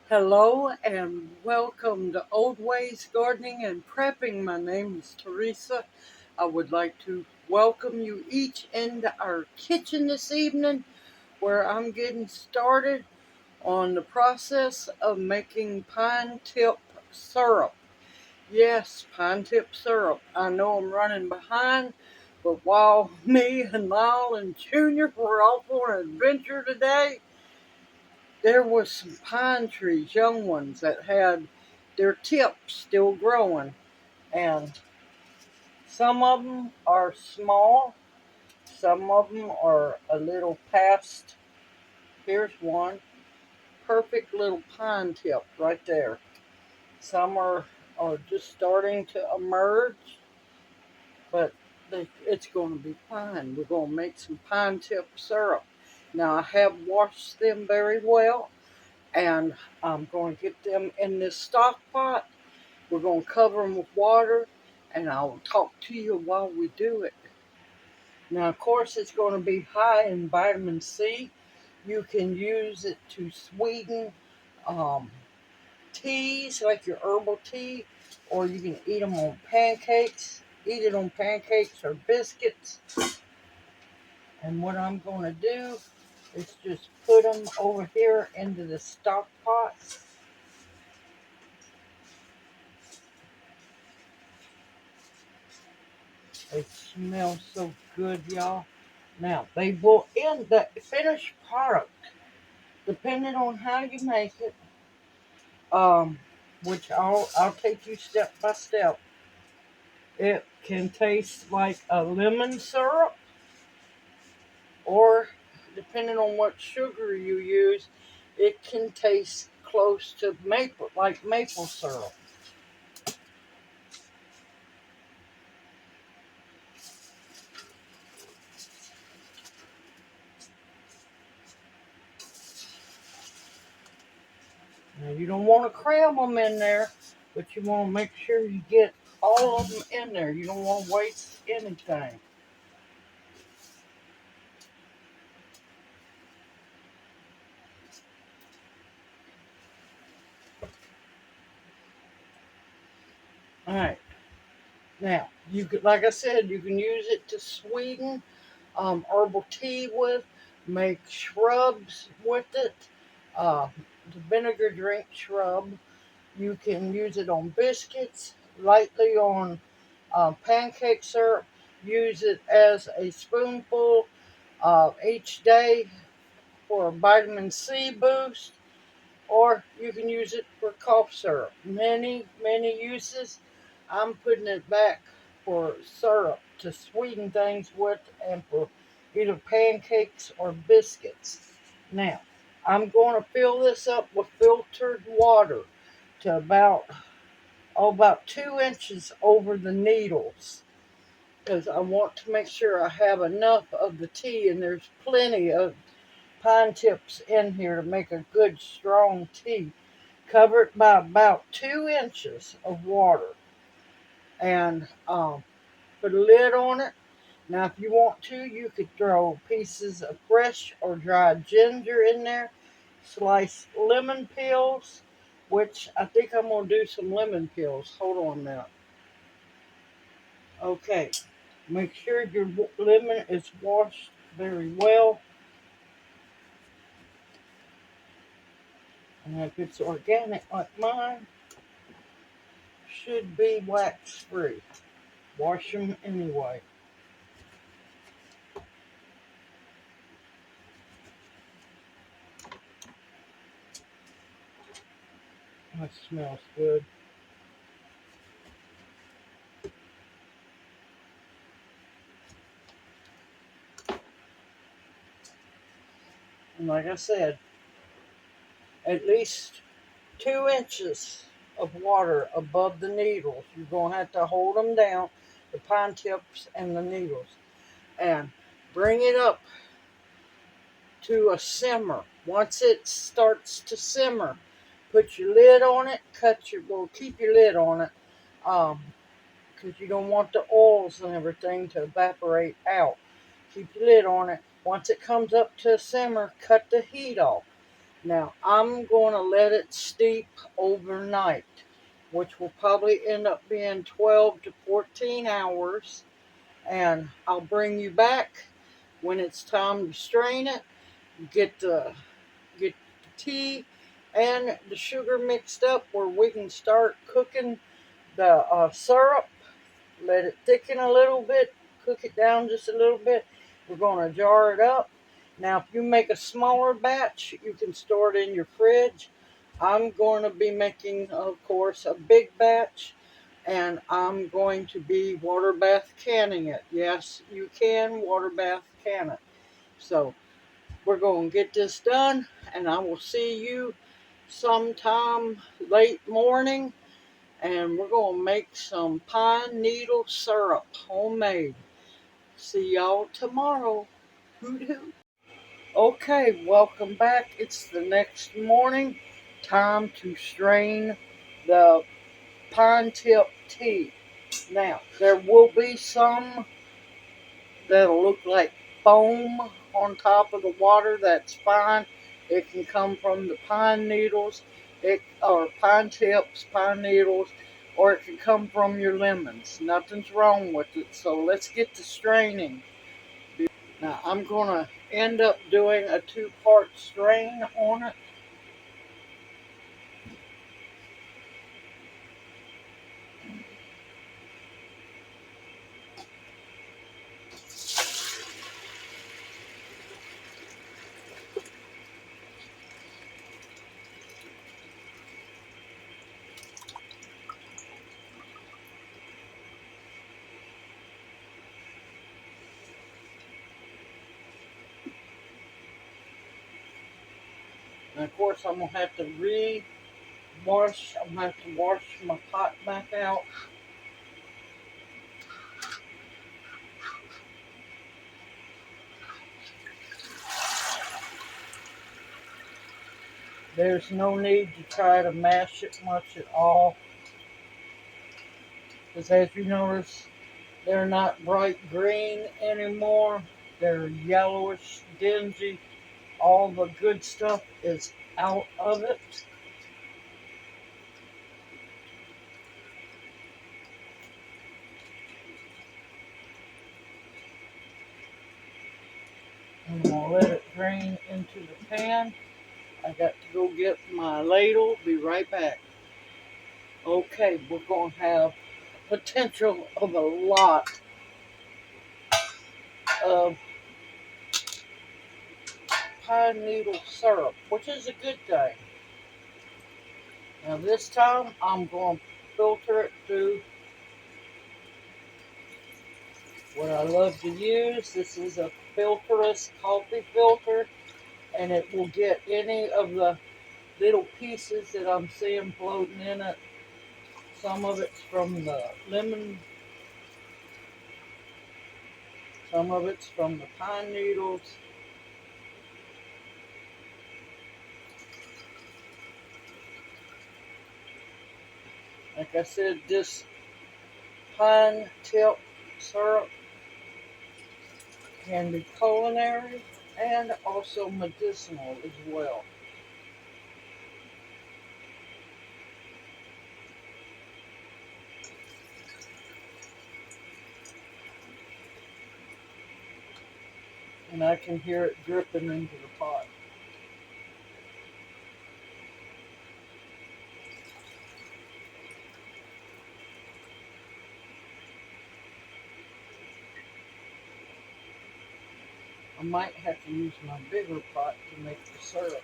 Hello and welcome to Old Ways Gardening and Prepping. My name is Teresa. I would like to welcome you each into our kitchen this evening where I'm getting started on the process of making pine tip syrup. Yes, pine tip syrup. I know I'm running behind, but while me and Lyle and Junior were off on an adventure today, there was some pine trees, young ones, that had their tips still growing. And some of them are small, some of them are a little past. Here's one perfect little pine tip right there. Some are just starting to emerge, but it's going to be fine. We're going to make some pine tip syrup. Now, I have washed them very well, and I'm going to get them in this stock pot. We're going to cover them with water, and I'll talk to you while we do it. Now, of course, it's going to be high in vitamin C. You can use it to sweeten um, teas, like your herbal tea, or you can eat them on pancakes. Eat it on pancakes or biscuits. And what I'm going to do is just put them over here into the stock pot. They smell so good, y'all. Now, they will end the finished product, depending on how you make it, um, which I'll take you step by step. It can taste like a lemon syrup, or depending on what sugar you use, it can taste close to maple, like maple syrup. Now, you don't want to cram them in there, but you want to make sure you get all of them in there. You don't want to waste anything. All right. Now, you could, like I said, you can use it to sweeten herbal tea with, make shrubs with it. Uh, the vinegar drink shrub. You can use it on biscuits, lightly on pancake syrup. Use it as a spoonful each day for a vitamin C boost, or you can use it for cough syrup. Many uses. I'm putting it back for syrup to sweeten things with and for either pancakes or biscuits. Now, I'm going to fill this up with filtered water to about 2 inches over the needles, because I want to make sure I have enough of the tea, and there's plenty of pine tips in here to make a good strong tea. Cover it by about 2 inches of water, and put a lid on it. Now, if you want to, you could throw pieces of fresh or dried ginger in there, slice lemon peels, which I think I'm going to do some lemon peels. Hold on a minute. Okay, make sure your lemon is washed very well. And if it's organic like mine, should be wax free. Wash them anyway. That smells good. And like I said, at least 2 inches of water above the needles. You're going to have to hold them down, the pine tips and the needles, and bring it up to a simmer. Once it starts to simmer, put your lid on it, keep your lid on it, because you don't want the oils and everything to evaporate out. Keep your lid on it. Once it comes up to a simmer, cut the heat off. Now I'm going to let it steep overnight, which will probably end up being 12 to 14 hours. And I'll bring you back when it's time to strain it, get the get the tea and the sugar mixed up where we can start cooking the syrup. Let it thicken a little bit, cook it down just a little bit. We're going to jar it up. Now, if you make a smaller batch, you can store it in your fridge. I'm going to be making, of course, a big batch, and I'm going to be water bath canning it. Yes, you can water bath can it. So, we're going to get this done, and I will see you sometime late morning, and we're going to make some pine needle syrup, homemade. See y'all tomorrow. Hoot hoot. Okay, welcome back. It's the next morning. Time to strain the pine tip tea. Now, there will be some that'll look like foam on top of the water. That's fine. It can come from the pine needles, or pine tips, pine needles, or it can come from your lemons. Nothing's wrong with it. So let's get to straining. Now I'm going to end up doing a two-part strain on it. And of course I'm going to have to wash. I'm going to have to wash my pot back out. There's no need to try to mash it much at all, because as you notice, they're not bright green anymore. They're yellowish, dingy. All the good stuff is out of it. I'm going to let it drain into the pan. I got to go get my ladle. Be right back. Okay, we're going to have potential of a lot of pine needle syrup, which is a good thing. Now this time I'm going to filter it through what I love to use. This is a filterless coffee filter, and it will get any of the little pieces that I'm seeing floating in it. Some of it's from the lemon, some of it's from the pine needles. Like I said, this pine tip syrup can be culinary and also medicinal as well. And I can hear it dripping into the pot. I might have to use my bigger pot to make the syrup.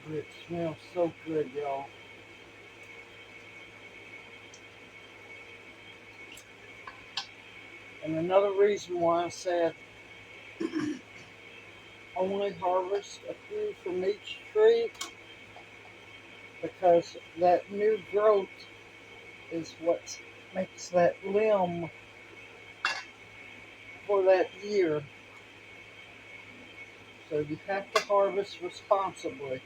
But it smells so good, y'all. And another reason why I said only harvest a few from each tree, because that new growth is what makes that limb for that year. So you have to harvest responsibly.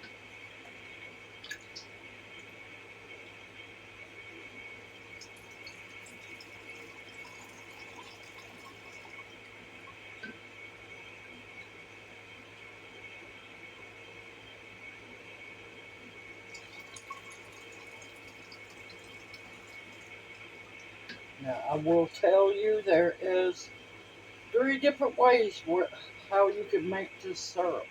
Now I will tell you there is 3 different ways how you can make this syrup.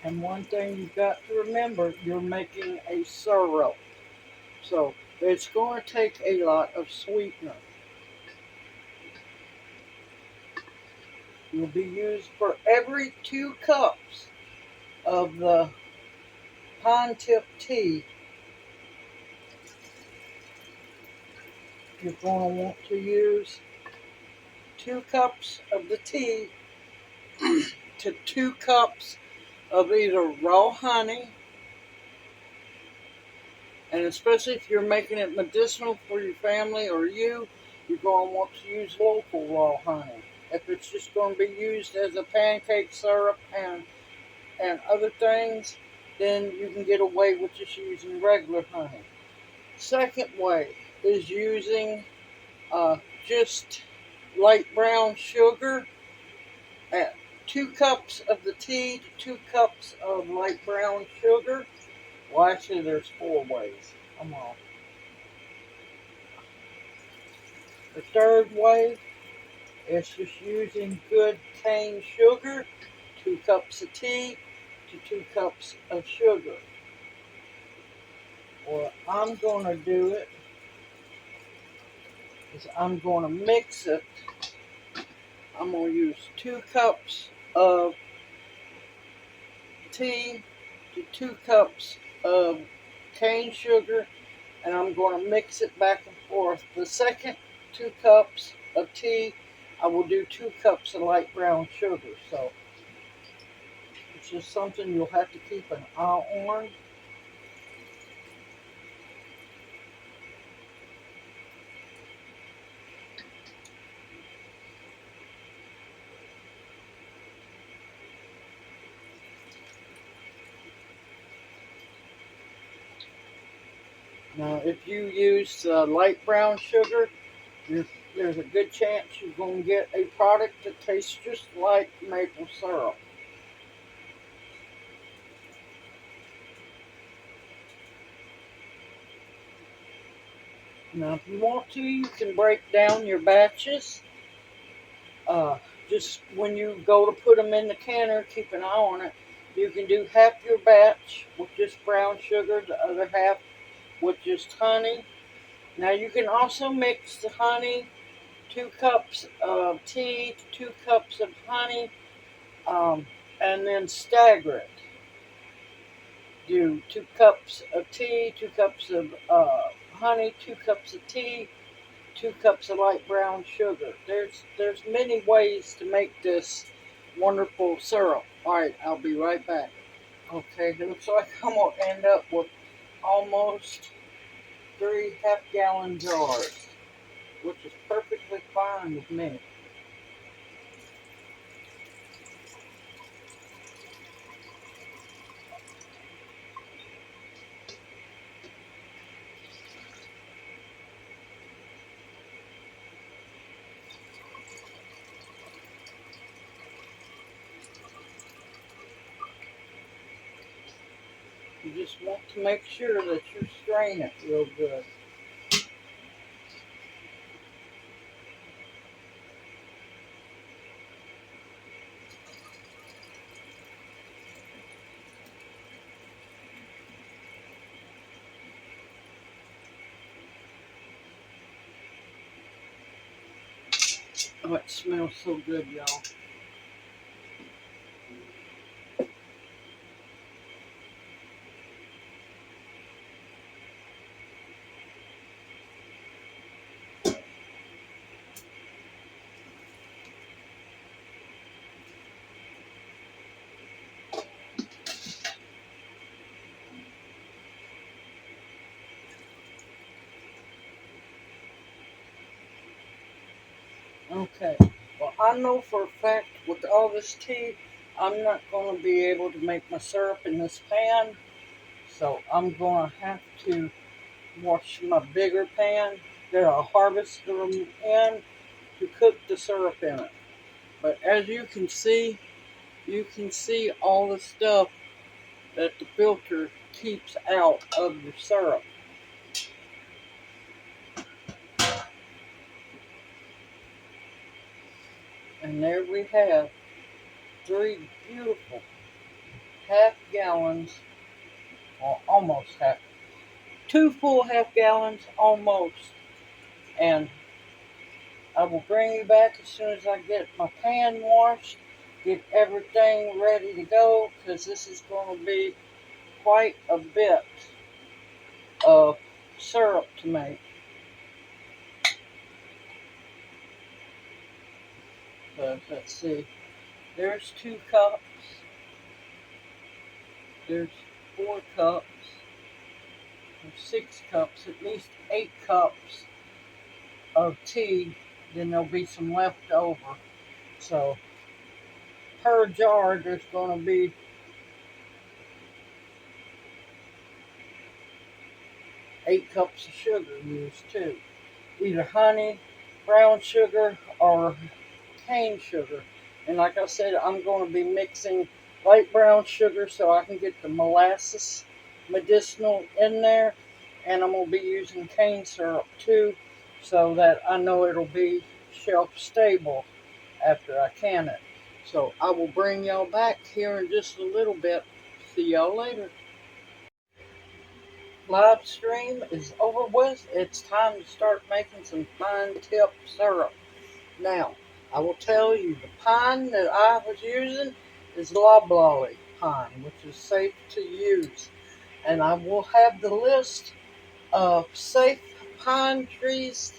And one thing you've got to remember, you're making a syrup. So it's going to take a lot of sweetener. You'll be used for every 2 cups of the pine tip tea. You're going to want to use 2 cups of the tea to 2 cups of either raw honey, and especially if you're making it medicinal for your family or you're going to want to use local raw honey. If it's just going to be used as a pancake syrup and other things, then you can get away with just using regular honey. Second way is using just light brown sugar at 2 cups of the tea to 2 cups of light brown sugar. Well, actually, there's 4 ways. Come on. The third way is just using good cane sugar, 2 cups of tea to 2 cups of sugar. What I'm going to do is I'm going to mix it. I'm going to use 2 cups of tea to 2 cups of cane sugar, and I'm going to mix it back and forth. The second 2 cups of tea, I will do 2 cups of light brown sugar. So it's just something you'll have to keep an eye on. Now, if you use light brown sugar, there's a good chance you're going to get a product that tastes just like maple syrup. Now, if you want to, you can break down your batches. Uh, just when you go to put them in the canner, keep an eye on it. You can do half your batch with just brown sugar, the other half with just honey. Now, you can also mix the honey, 2 cups of tea, 2 cups of honey, um, and then stagger it. Do 2 cups of tea, 2 cups of honey, 2 cups of tea, 2 cups of light brown sugar. There's many ways to make this wonderful syrup. All right, I'll be right back. Okay, it looks like I'm gonna end up with almost 3 half-gallon jars, which is perfectly fine with me. You just want to make sure that you strain it real good. Oh, it smells so good, y'all. Okay. Well, I know for a fact with all this tea, I'm not going to be able to make my syrup in this pan. So I'm going to have to wash my bigger pan that I'll harvest them in to cook the syrup in it. But as you can see all the stuff that the filter keeps out of your syrup. And there we have 3 beautiful half gallons, or almost half, 2 full half gallons almost. And I will bring you back as soon as I get my pan washed, get everything ready to go, because this is going to be quite a bit of syrup to make. But let's see, there's 2 cups, there's 4 cups, there's 6 cups, at least 8 cups of tea, then there'll be some left over. So per jar, there's going to be 8 cups of sugar used too. Either honey, brown sugar, or cane sugar. And like I said, I'm going to be mixing light brown sugar so I can get the molasses medicinal in there. And I'm going to be using cane syrup too so that I know it'll be shelf stable after I can it. So I will bring y'all back here in just a little bit. See y'all later. Live stream is over with. It's time to start making some fine tip syrup. Now, I will tell you the pine that I was using is loblolly pine, which is safe to use. And I will have the list of safe pine trees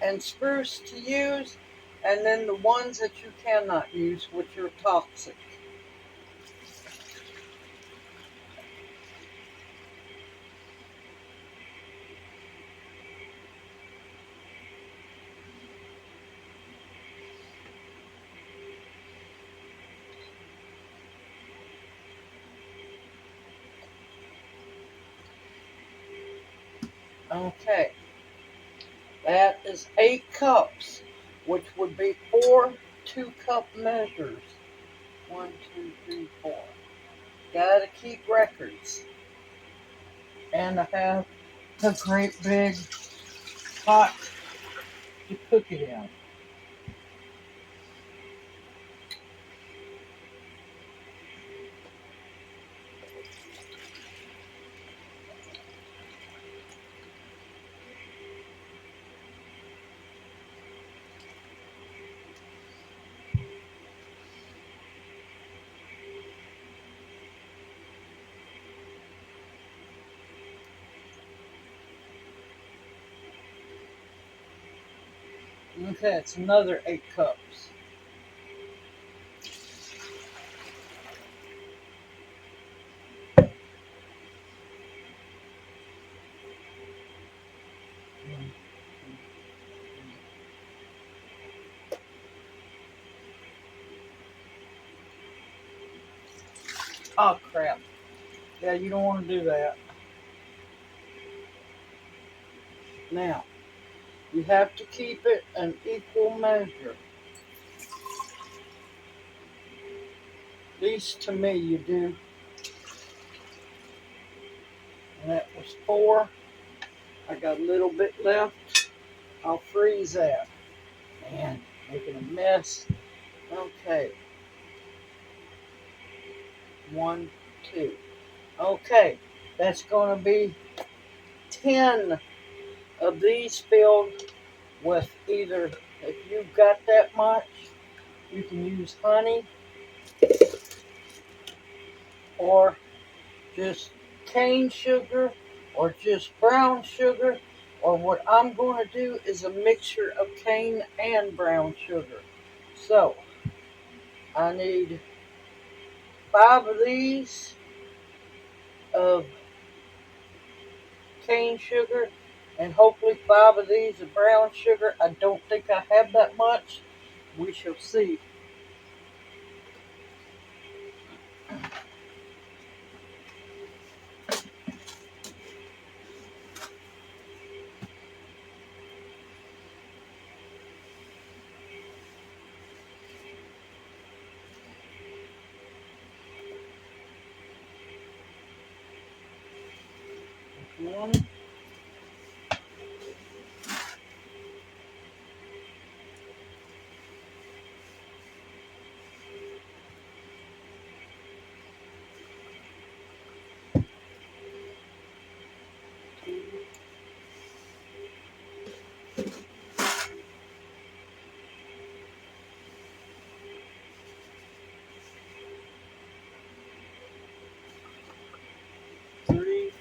and spruce to use, and then the ones that you cannot use, which are toxic. Okay, that is 8 cups, which would be 4 2-cup measures. 1, 2, 3, 4. Gotta keep records. And I have a great big pot to cook it in. Okay, it's another 8 cups. Oh crap. Yeah, you don't want to do that. Now, you have to keep it an equal measure. At least to me, you do. And that was 4. I got a little bit left. I'll freeze that. Man, making a mess. Okay. 1, 2. Okay, that's going to be 10 of these filled with either, if you've got that much, you can use honey or just cane sugar or just brown sugar, or what I'm going to do is a mixture of cane and brown sugar. So I need 5 of these of cane sugar and hopefully 5 of these of brown sugar. I don't think I have that much. We shall see. One, 2, 3,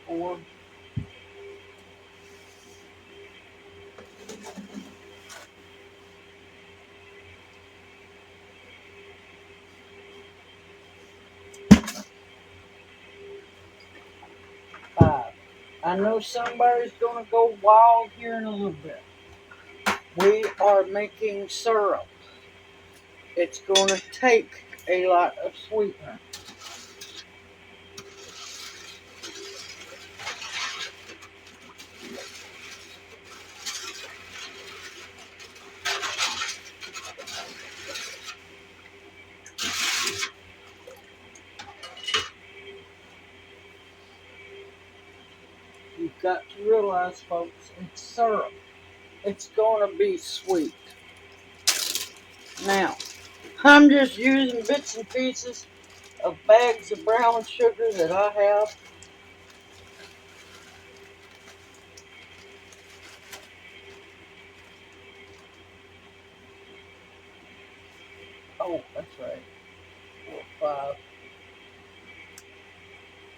4, 5. I know somebody's going to go wild here in a little bit. We are making syrup. It's going to take a lot of sweetener. You've got to realize, folks, it's syrup. It's going to be sweet. Now, I'm just using bits and pieces of bags of brown sugar that I have. Oh, that's right. 4, 5.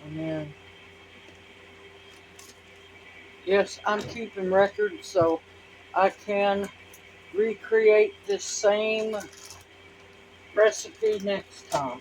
And then, yes, I'm keeping records so I can recreate this same recipe next time.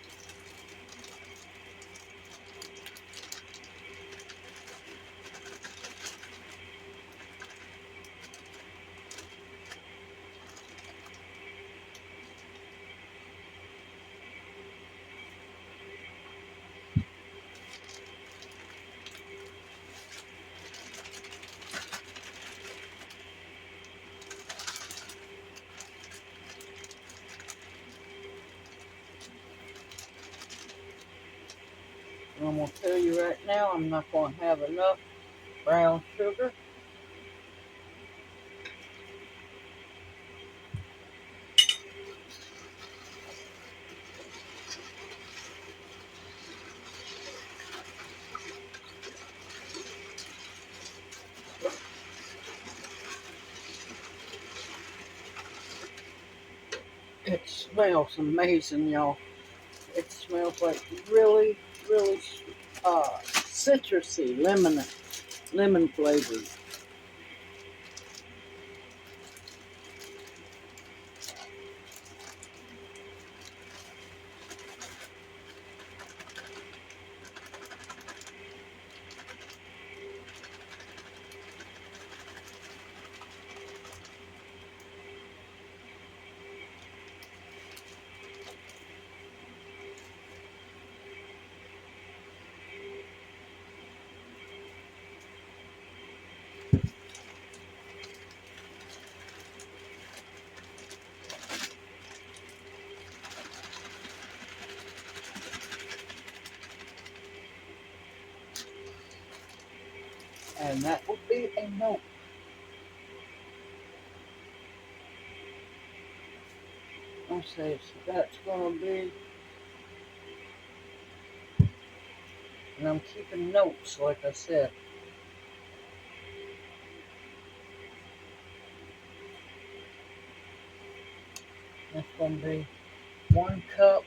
And I'm going to tell you right now, I'm not going to have enough brown sugar. It smells amazing, y'all. It smells like really, really citrusy, lemon flavored. And that will be a note. Let's see, so that's going to be, and I'm keeping notes, like I said. That's going to be 1 cup.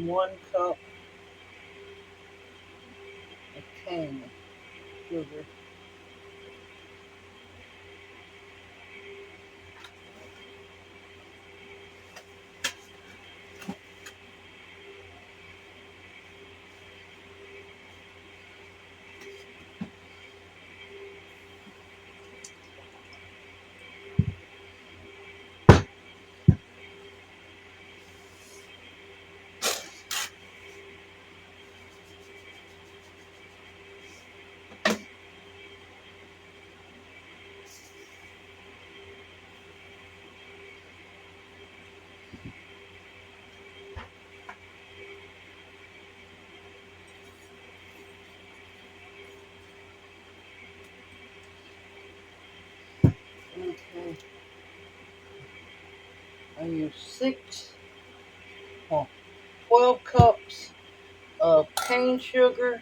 1 cup of cane sugar. Okay, I use 12 cups of cane sugar,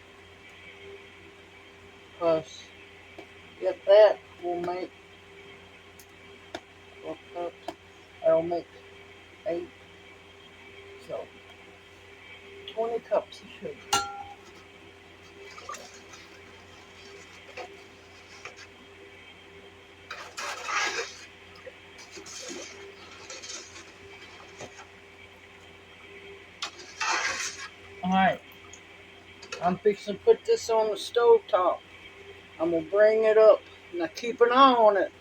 plus get that will make 12 cups. That'll make 8, so 20 cups of sugar. Alright, I'm fixing to put this on the stove top. I'm going to bring it up. Now keep an eye on it.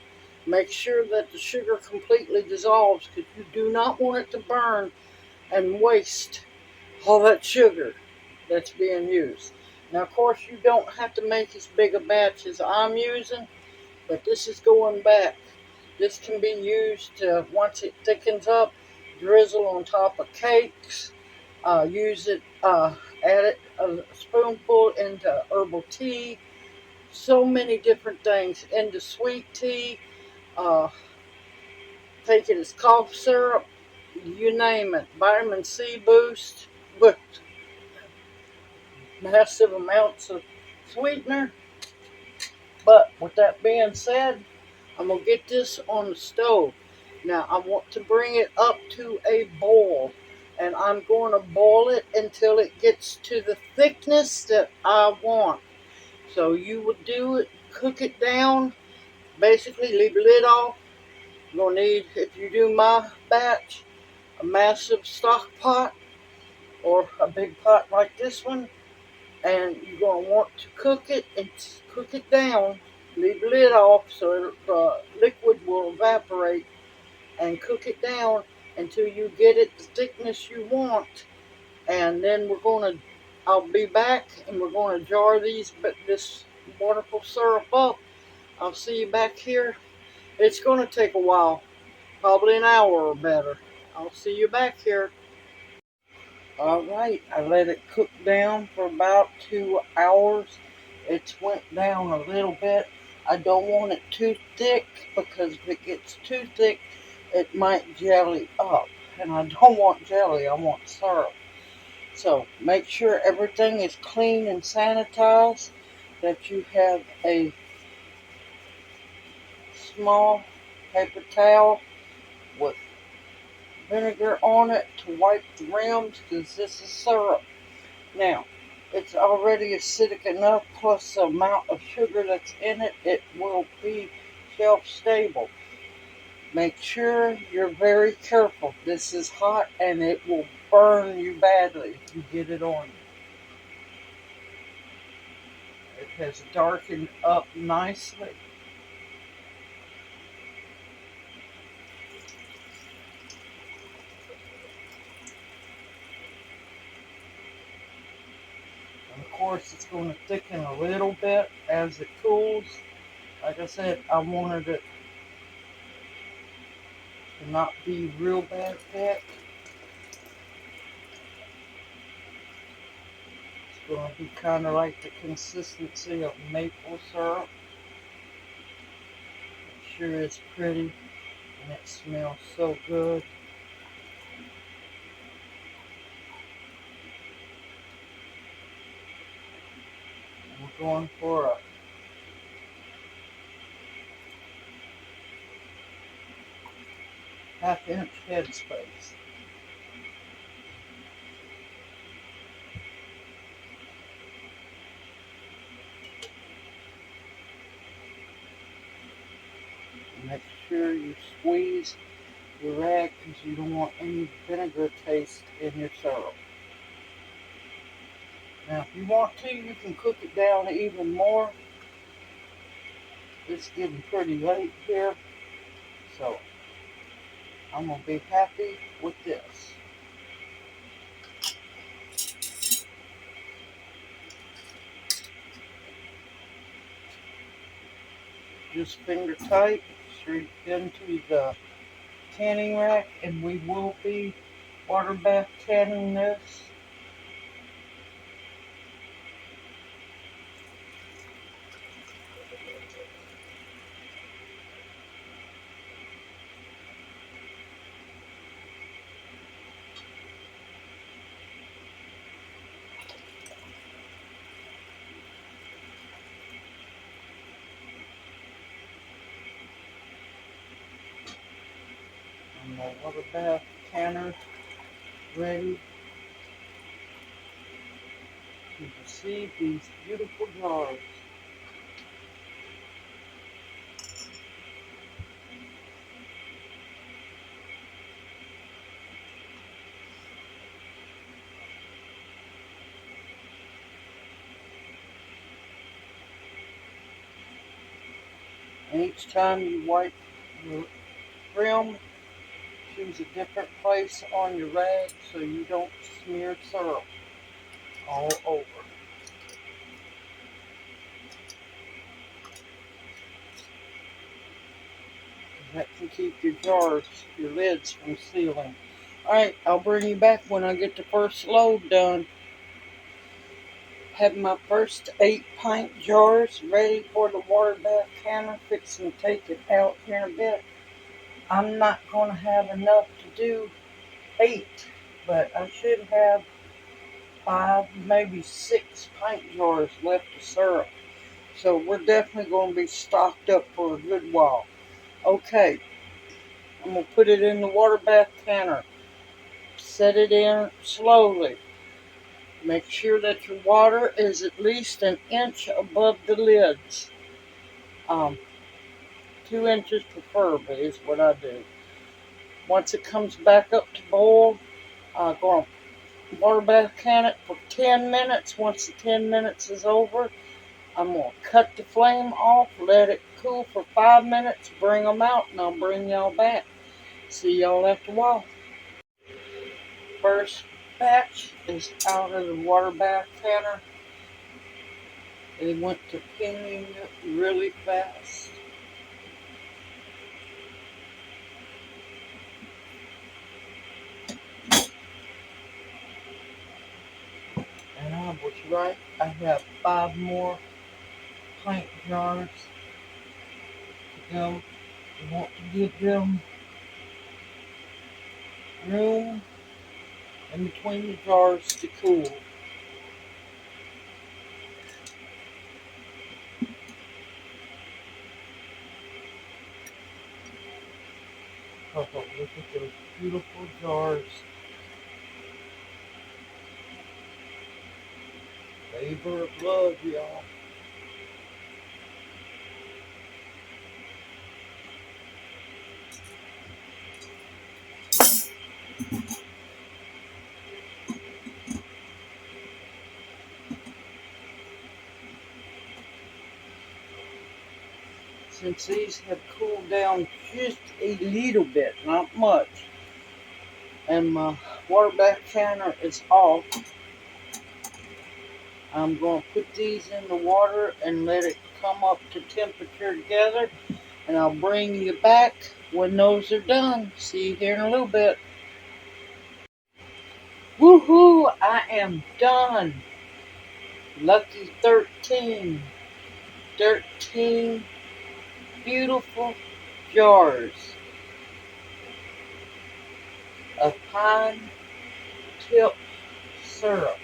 Make sure that the sugar completely dissolves, because you do not want it to burn and waste all that sugar that's being used. Now, of course, you don't have to make as big a batch as I'm using, but this is going back. This can be used to, once it thickens up, drizzle on top of cakes. Use it, add it a spoonful into herbal tea. So many different things into sweet tea. Uh, Take it as cough syrup. You name it. Vitamin C boost with massive amounts of sweetener. But with that being said, I'm going to get this on the stove. Now, I want to bring it up to a boil. And I'm going to boil it until it gets to the thickness that I want. So you would do it, cook it down, basically leave the lid off. You're going to need, if you do my batch, a massive stock pot or a big pot like this one. And you're going to want to cook it and cook it down. Leave the lid off so the liquid will evaporate, and cook it down until you get it the thickness you want. And then I'll be back and we're going to jar this wonderful syrup up. I'll see you back here. It's going to take a while, probably an hour or better. I'll see you back here. Alright, I let it cook down for about 2 hours. It's went down a little bit. I don't want it too thick, because if it gets too thick, it might jelly up. And I don't want jelly, I want syrup. So make sure everything is clean and sanitized, that you have a small paper towel with vinegar on it to wipe the rims, because this is syrup. Now, it's already acidic enough, plus the amount of sugar that's in it, it will be shelf stable. Make sure you're very careful. This is hot and it will burn you badly if you get it on. It has darkened up nicely. And of course, it's going to thicken a little bit as it cools. Like I said, I wanted it to not be real bad thick. It's going to be kind of like the consistency of maple syrup. It sure is pretty, and it smells so good. And we're going for a ½ inch headspace. sure you squeeze your rag because you don't want any vinegar taste in your syrup. Now, if you want to, you can cook it down even more. It's getting pretty late here, so I'm going to be happy with this. Just finger tight straight into the canning rack, and we will be water bath canning this. And the water bath canner ready to receive these beautiful jars. And each time you wipe your rim, choose a different place on your rag so you don't smear syrup all over. That can keep your jars, your lids from sealing. Alright, I'll bring you back when I get the first load done. Have my first 8-pint jars ready for the water bath canner. Fixing to take it out here in a bit. I'm not going to have enough to do 8, but I should have 5, maybe 6 pint jars left of syrup. So we're definitely going to be stocked up for a good while. Okay, I'm going to put it in the water bath canner. Set it in slowly. Make sure that your water is at least an inch above the lids. 2 inches preferably is what I do. Once it comes back up to boil, I'm going to water bath can it for 10 minutes. Once the 10 minutes is over, I'm going to cut the flame off, let it cool for 5 minutes, bring them out, and I'll bring y'all back. See y'all after a while. First batch is out of the water bath canner. They went to pinging it really fast. And I was right. I have 5 more pint jars to go. You want to give them room in between the jars to cool. Oh, look at those beautiful jars. Labor of love, y'all. Since these have cooled down just a little bit, not much, and my water bath canner is off, I'm going to put these in the water and let it come up to temperature together, and I'll bring you back when those are done. See you here in a little bit. Woohoo! I am done. Lucky 13. 13 beautiful jars of pine tip syrup.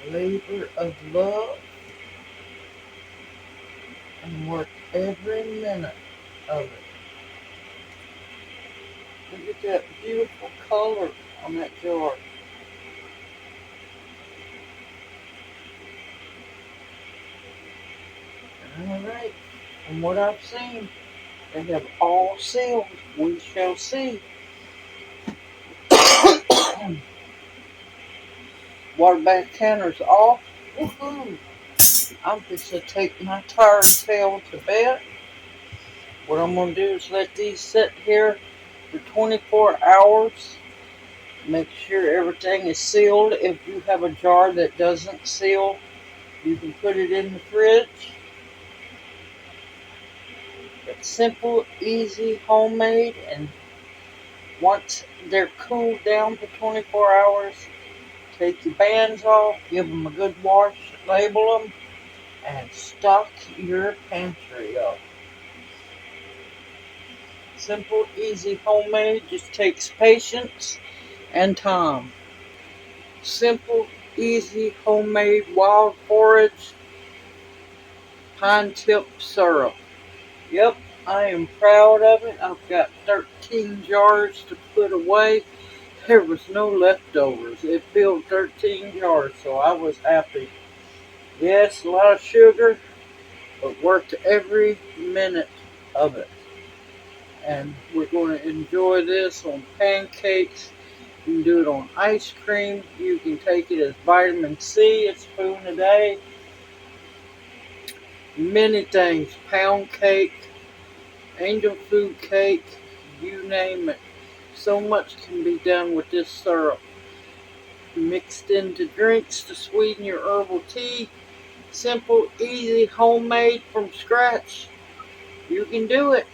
Labor of love, and work every minute of it. Look at that beautiful color. on that jar. Alright, from what I've seen, they have all sealed. We shall see. Water bath counter's off. Woohoo! I'm just going to take my tired tail to bed. What I'm going to do is let these sit here for 24 hours. Make sure everything is sealed. If you have a jar that doesn't seal, you can put it in the fridge. It's simple, easy, homemade, and once they're cooled down for 24 hours, take your bands off, give them a good wash, label them, and stock your pantry up. Simple, easy, homemade, just takes patience and time. Simple, easy, homemade, wild forage, pine tip syrup. Yep, I am proud of it. I've got 13 jars to put away. There was no leftovers. It filled 13 jars, so I was happy. Yes, a lot of sugar, but worked every minute of it. And we're going to enjoy this on pancakes. You can do it on ice cream. You can take it as vitamin C, a spoon a day. Many things. Pound cake, angel food cake, you name it. So much can be done with this syrup. Mixed into drinks to sweeten your herbal tea. Simple, easy, homemade from scratch. You can do it.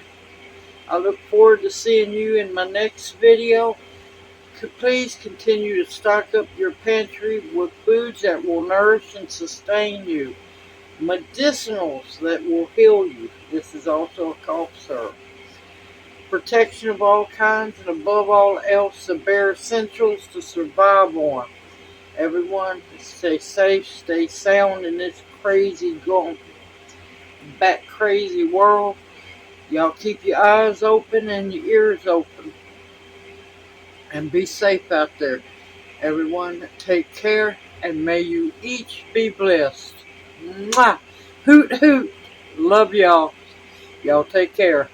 I look forward to seeing you in my next video. Please continue to stock up your pantry with foods that will nourish and sustain you. Medicinals that will heal you. This is also a cough syrup. Protection of all kinds, and above all else, the bare essentials to survive on. Everyone, stay safe, stay sound in this crazy, going back crazy world. Y'all keep your eyes open and your ears open. And be safe out there. Everyone, take care, and may you each be blessed. Mwah! Hoot, hoot. Love y'all. Y'all take care.